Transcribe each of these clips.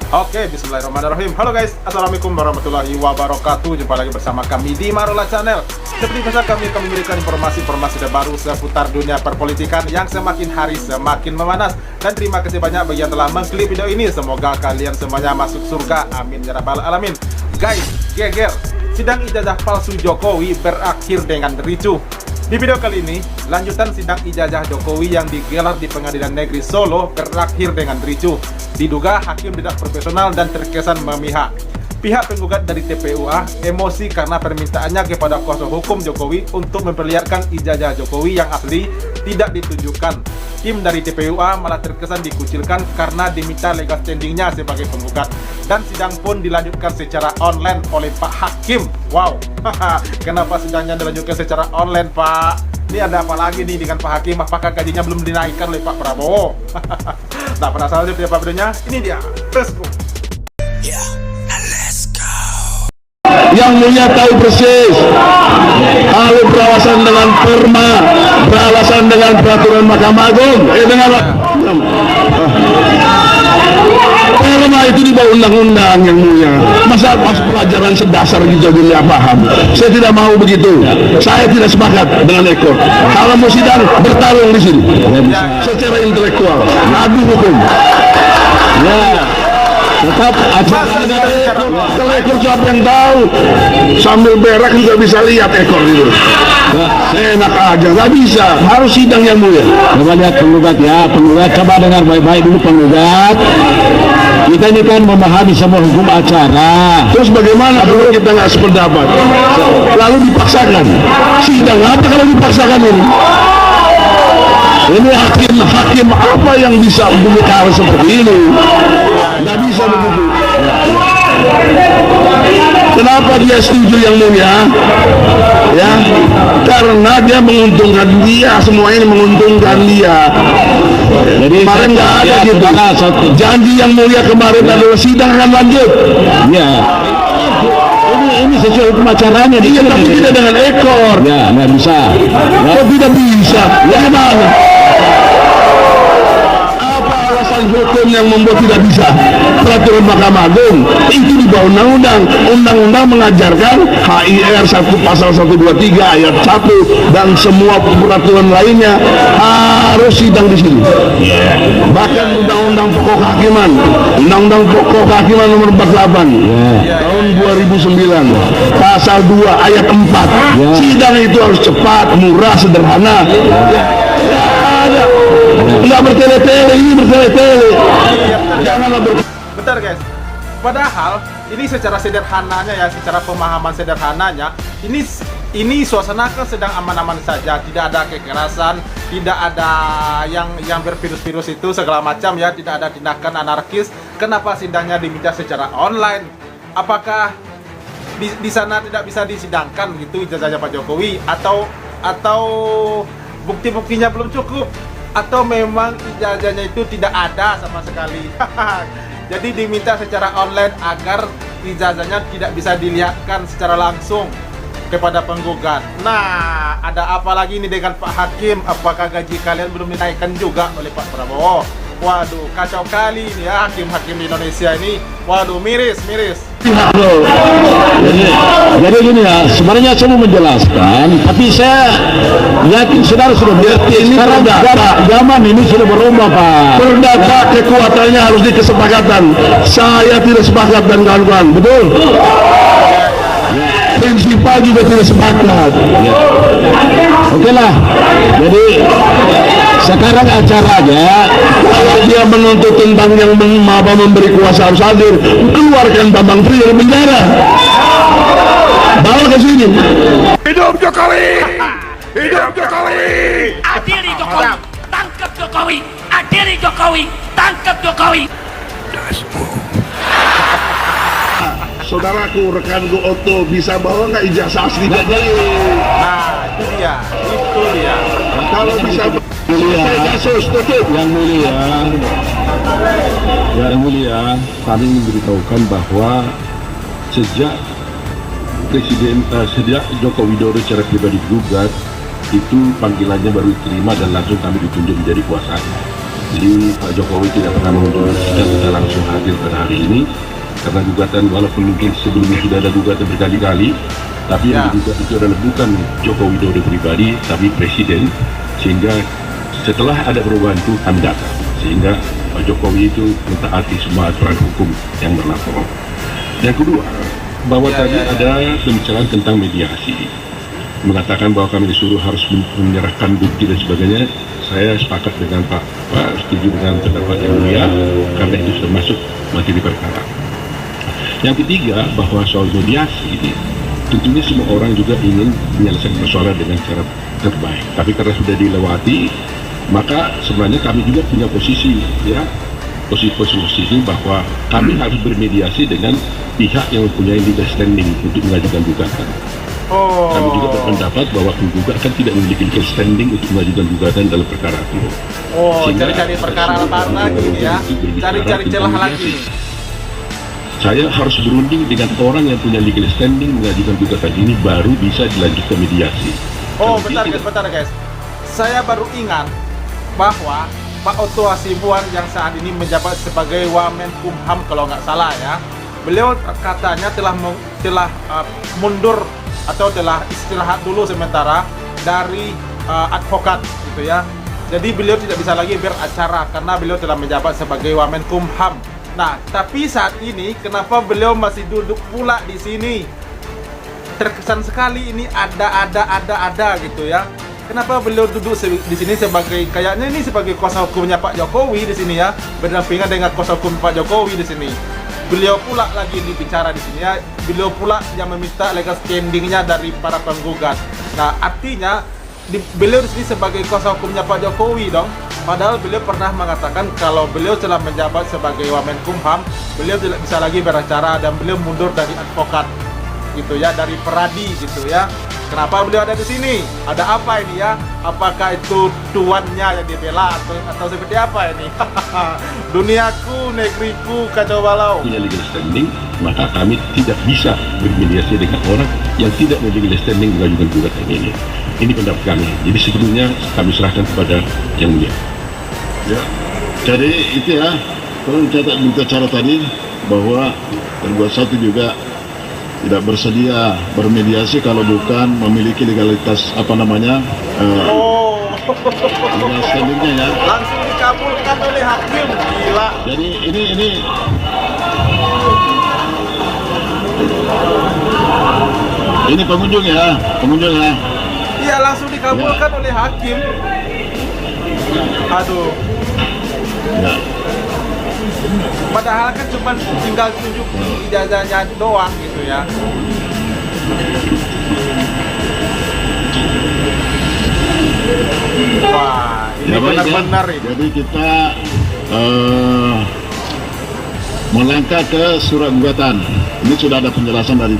Oke, bismillahirrahmanirrahim. Halo guys, assalamualaikum warahmatullahi wabarakatuh. Jumpa lagi bersama kami di Marola Channel. Seperti biasa kami akan memberikan informasi-informasi terbaru seputar dunia perpolitikan yang semakin hari semakin memanas. Dan terima kasih banyak bagi yang telah mengklik video ini. Semoga kalian semuanya masuk surga, amin ya rabbal alamin. Guys, geger, sidang ijazah palsu Jokowi berakhir dengan ricuh. Di video kali ini, lanjutan sidang ijazah Jokowi yang digelar di Pengadilan Negeri Solo berakhir dengan ricuh. Diduga hakim tidak profesional dan terkesan memihak. Pihak penggugat dari TPUA emosi karena permintaannya kepada kuasa hukum Jokowi untuk memperlihatkan ijazah Jokowi yang asli tidak ditunjukkan. Tim dari TPUA malah terkesan dikucilkan karena diminta legal standingnya sebagai penggugat. Dan sidang pun dilanjutkan secara online oleh Pak Hakim. Wow, kenapa sidangnya dilanjutkan secara online, Pak? Ini ada apa lagi nih dengan Pak Hakim? Apakah gajinya belum dinaikkan oleh Pak Prabowo? Nah, penasaran seperti apa videonya? Ini dia, let's go. Yang Mulia tahu persis kalau beralasan dengan perma, beralasan dengan peraturan Mahkamah Agung, dengan perma itu di bawah undang-undang Yang Mulia. Masa pas pelajaran sedasar gitu dia paham. Saya tidak mau begitu. Saya tidak sepakat dengan ekor. Kalau mau sidang bertarung di sini secara intelektual, adu hukum. Ya. Tetap kalau ekor siapa yang tahu, sambil berak juga bisa lihat ekor itu. Enak aja, nggak bisa, harus sidang Yang Mulia. Coba lihat penggugat ya, penggugat coba dengar baik-baik dulu penggugat. Kita ini kan memahami semua hukum acara. Terus bagaimana kalau kita nggak sependapat? Lalu dipaksakan. Sidang apa kalau dipaksakan ini? Ini hakim apa yang bisa berbicara seperti ini? Nggak bisa begitu. Kenapa dia setuju Yang Mulia? Ya, karena dia menguntungkan dia, semua ini menguntungkan dia. Jadi kemarin nggak ada gitu. Janji Yang Mulia kemarin adalah sidang akan lanjut. Ya. Ini sesuai hukum acaranya. Iya, tapi tidak dengan ekor. Ya, nggak bisa. Kok tidak bisa? Bagaimana? Hukum yang membuat tidak bisa. Peraturan Mahkamah Agung itu di bawah undang-undang. Undang-undang mengajarkan HIR 1 pasal 123 ayat 1 dan semua peraturan lainnya harus sidang di sini. Bahkan Undang-Undang Pokok Kehakiman, Undang-Undang Pokok Kehakiman nomor 48 tahun 2009 pasal 2 ayat 4. Sidang itu harus cepat, murah, sederhana. Enggak bertele-tele, ini bertele-tele. Janganlah Bentar guys, padahal ini secara sederhananya ya, secara pemahaman sederhananya, ini suasana kan sedang aman-aman saja, tidak ada kekerasan, tidak ada yang bervirus-virus itu segala macam ya, tidak ada tindakan anarkis. Kenapa sidangnya diminta secara online? Apakah di sana tidak bisa disidangkan gitu ijazahnya Pak Jokowi, atau bukti-buktinya belum cukup, atau memang ijazahnya itu tidak ada sama sekali? Jadi diminta secara online agar ijazahnya tidak bisa dilihatkan secara langsung kepada penggugat. Nah, ada apa lagi ini dengan Pak Hakim? Apakah gaji kalian belum dinaikkan juga oleh Pak Prabowo? Waduh, kacau kali ini ya hakim-hakim di Indonesia ini. Waduh, miris. Jadi gini ya, sebenarnya saya mau menjelaskan, tapi saya yakin saudara sudah mengerti. Ini sekarang zaman ini sudah berubah, Pak. Perdata kekuatannya harus dikesepakatan. Saya tidak sepakat dan kawan-kawan, betul? Prinsipal juga tidak sepakat. Oke lah. Jadi sekarang acaranya dia menuntut tentang yang memberi kuasa harus hadir, keluarkan Bambang Tri dari penjara, bawa ke sini. Hidup Jokowi! Hidup Jokowi! Adili Jokowi, tangkap Jokowi. Adili Jokowi, tangkap Jokowi. Saudaraku, rekanku Otto, bisa bawa nggak ijazah asli Jokowi? Nah, itu dia. Kalau bisa Yang mulia, kami memberitahukan bahwa sejak sejak Joko Widodo secara pribadi gugat, itu panggilannya baru diterima dan langsung kami ditunjuk menjadi kuasa. Jadi Pak Jokowi tidak pernah mengunjungi sidang, tidak langsung hadir pada hari ini karena gugatan, walaupun mungkin sebelumnya sudah ada gugatan berkali-kali, tapi yang digugat itu adalah bukan Joko Widodo pribadi, tapi Presiden, sehingga setelah ada perubahan itu kami datang, sehingga Pak Jokowi itu mentaati semua aturan hukum yang berlaku. Yang kedua, bahwa tadi ada pembicaraan tentang mediasi, mengatakan bahwa kami disuruh harus menyerahkan bukti dan sebagainya. Saya sepakat dengan Pak, setuju dengan pendapat yang mulia, karena itu sudah masuk materi perkara. Yang ketiga, bahwa soal mediasi ini, tentunya semua orang juga ingin menyelesaikan persoalan dengan cara terbaik. Tapi karena sudah dilewati, maka sebenarnya kami juga punya posisi, ya, posisi bahwa kami harus bermediasi dengan pihak yang mempunyai legal standing untuk mengajukan gugatan. Kami juga berpendapat bahwa penggugat kan tidak memiliki legal standing untuk mengajukan gugatan dalam perkara itu. Cari-cari perkara baru lagi ya, cari-cari celah lagi. Saya harus berunding dengan orang yang punya legal standing mengajukan gugatan ini, baru bisa dilanjutkan mediasi. Bentar guys. Saya baru ingat bahwa Pak Otto Hasibuan yang saat ini menjabat sebagai Wamenkumham kalau nggak salah ya, beliau katanya telah mundur atau telah istirahat dulu sementara dari advokat gitu ya. Jadi beliau tidak bisa lagi beracara karena beliau telah menjabat sebagai Wamenkumham. Nah, tapi saat ini kenapa beliau masih duduk pula di sini? Terkesan sekali ini ada gitu ya. Kenapa beliau duduk di sini sebagai, kayaknya ini sebagai kuasa hukumnya Pak Jokowi di sini ya, berdampingan dengan kuasa hukum Pak Jokowi di sini. Beliau pula lagi bicara di sini ya, beliau pula yang meminta legal standingnya dari para penggugat. Nah, artinya beliau di sini sebagai kuasa hukumnya Pak Jokowi dong. Padahal beliau pernah mengatakan kalau beliau telah menjabat sebagai Wamenkumham, beliau tidak bisa lagi beracara dan beliau mundur dari advokat gitu ya, dari peradi gitu ya. Kenapa beliau ada di sini? Ada apa ini ya? Apakah itu tuannya yang dibela atau seperti apa ini? Duniaku, negeriku, kacau balau. Punya legal standing, maka kami tidak bisa bermediasi dengan orang yang tidak memiliki legal standing mengajukan gugatan ini. Ini pendapat kami. Jadi sebelumnya kami serahkan kepada yang mulia. Ya, jadi itu ya, kalau minta cara tadi bahwa terbuat satu juga tidak bersedia bermediasi kalau bukan memiliki legalitas legal standingnya ya. Langsung dikabulkan oleh hakim, gila. Jadi ini pengunjung ya. Iya, langsung dikabulkan oleh hakim. Aduh. Ya. Padahal kan cuma tinggal tunjuk ijazahnya doang gitu ya. Wah, ini benar-benar ini. Jadi kita melangkah ke surat gugatan. Ini sudah ada penjelasan dari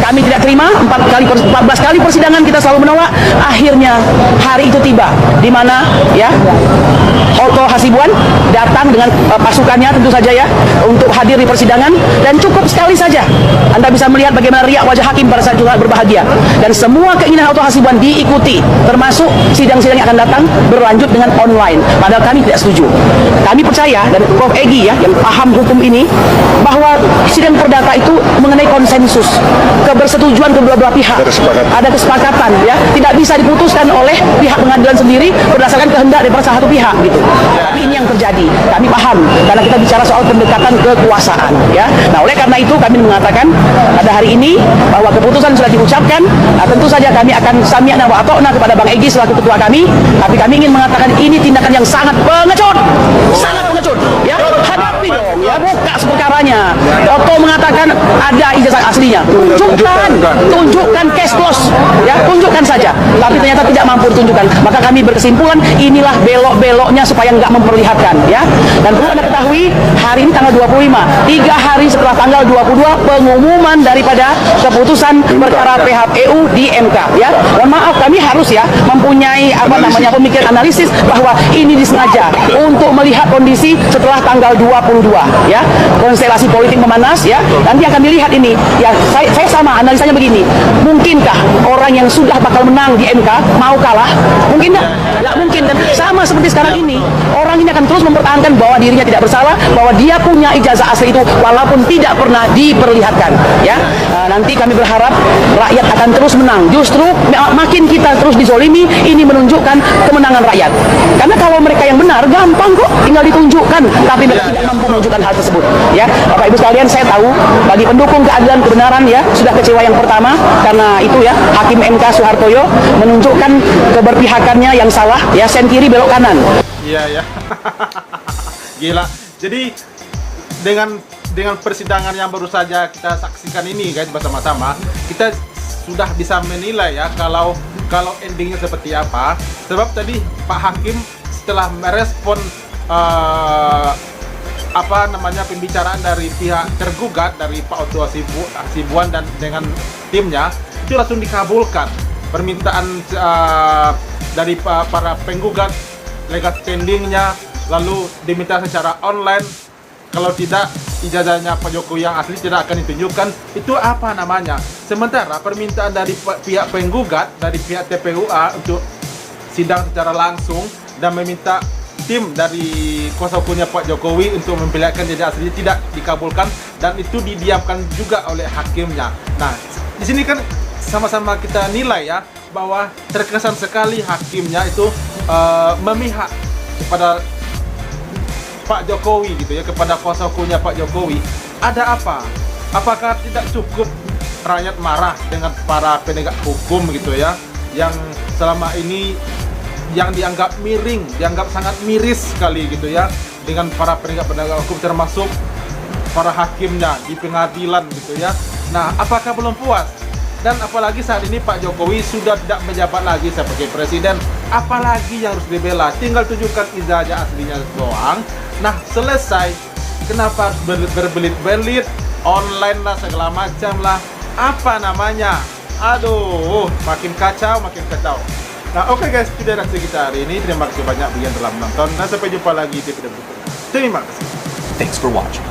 Kami tidak terima 14 kali persidangan kita selalu menolak. Akhirnya hari itu tiba di mana ya Otto Hasibuan datang dengan pasukannya tentu saja ya untuk hadir di persidangan, dan cukup sekali saja Anda bisa melihat bagaimana riak wajah hakim pada saat juga berbahagia, dan semua keinginan Otto Hasibuan diikuti, termasuk sidang-sidang yang akan datang berlanjut dengan online. Padahal kami tidak setuju. Kami percaya, dan Prof. Egy ya yang paham hukum ini, bahwa sidang perdata itu mengenai konsensus, kebersetujuan kedua belah pihak, ada kesepakatan ya, tidak bisa diputuskan oleh pihak pengadilan sendiri berdasarkan kehendak daripada salah satu pihak gitu. Tapi ini yang terjadi, kami paham karena kita bicara soal pendekatan kekuasaan ya. Nah, oleh karena itu kami mengatakan pada hari ini bahwa keputusan sudah diucapkan. Nah, tentu saja kami akan sami'na wa ata'na kepada Bang Egy selaku ketua kami, tapi kami ingin mengatakan ini tindakan yang sangat pengecut, ya. Hadapi dong ya, buka perkaranya. Otto mengatakan ada ijazah aslinya, tunjukkan cash loss ya, tunjukkan saja, tapi ternyata tidak mampu ditunjukkan. Maka kami berkesimpulan inilah belok-beloknya supaya nggak memperlihatkan ya. Dan perlu Anda ketahui, hari ini tanggal 25, 3 hari setelah tanggal 22 pengumuman daripada keputusan perkara PHPU di MK ya. Mohon maaf, kami harus ya mempunyai pemikiran analisis bahwa ini disengaja untuk melihat kondisi setelah tanggal 22 ya, konstelasi politik memanas ya. Nanti akan dilihat ini ya. Saya sama analisanya begini, mungkinkah orang yang sudah bakal menang di MK mau kalah? Mungkin nggak? nggak mungkin kan. Sama seperti sekarang ini, orang ini akan terus mempertahankan bahwa dirinya tidak bersalah, bahwa dia punya ijazah asli itu walaupun tidak pernah diperlihatkan. Ya, nanti kami berharap rakyat akan terus menang. Justru makin kita terus dizolimi, ini menunjukkan kemenangan rakyat. Karena kalau mereka yang benar, gampang kok, tinggal ditunjukkan. Tapi mereka tidak mampu menunjukkan hal tersebut. Ya, Bapak Ibu sekalian, saya tahu bagi pendukung keadilan kebenaran ya sudah kecewa yang pertama karena itu ya Hakim MK Soehartoyo menunjukkan keberpihakannya yang salah ya, sen kiri belok kanan. Iya ya. Gila. Jadi dengan persidangan yang baru saja kita saksikan ini guys bersama-sama, kita sudah bisa menilai ya kalau endingnya seperti apa. Sebab tadi Pak Hakim setelah merespon pembicaraan dari pihak tergugat dari Pak Oto Hasibuan dan dengan timnya, itu langsung dikabulkan permintaan dari para penggugat, legal standingnya, lalu diminta secara online. Kalau tidak, ijazahnya Pak Jokowi yang asli tidak akan ditunjukkan. Itu apa namanya? Sementara permintaan dari pihak penggugat, dari pihak TPUA untuk sidang secara langsung dan meminta tim dari kuasa hukumnya Pak Jokowi untuk memperlihatkan ijazah asli tidak dikabulkan, dan itu didiamkan juga oleh hakimnya. Nah, di sini kan sama-sama kita nilai ya bahwa terkesan sekali hakimnya itu memihak kepada Pak Jokowi gitu ya, kepada kuasa hukumnya Pak Jokowi. Ada apa? Apakah tidak cukup rakyat marah dengan para penegak hukum gitu ya, yang selama ini yang dianggap miring, dianggap sangat miris sekali gitu ya dengan para penegak hukum, termasuk para hakimnya di pengadilan gitu ya. Nah, apakah belum puas? Dan apalagi saat ini Pak Jokowi sudah tidak menjabat lagi sebagai presiden, apalagi yang harus dibela? Tinggal tunjukkan ijazah aslinya doang. Nah, selesai. Kenapa berbelit-belit online lah, segala macam lah, apa namanya? Aduh, makin kacau. Nah, oke guys, video reaksi kita hari ini. Terima kasih banyak bagi yang telah menonton, dan sampai jumpa lagi di video berikutnya. Terima kasih. Thanks for watching.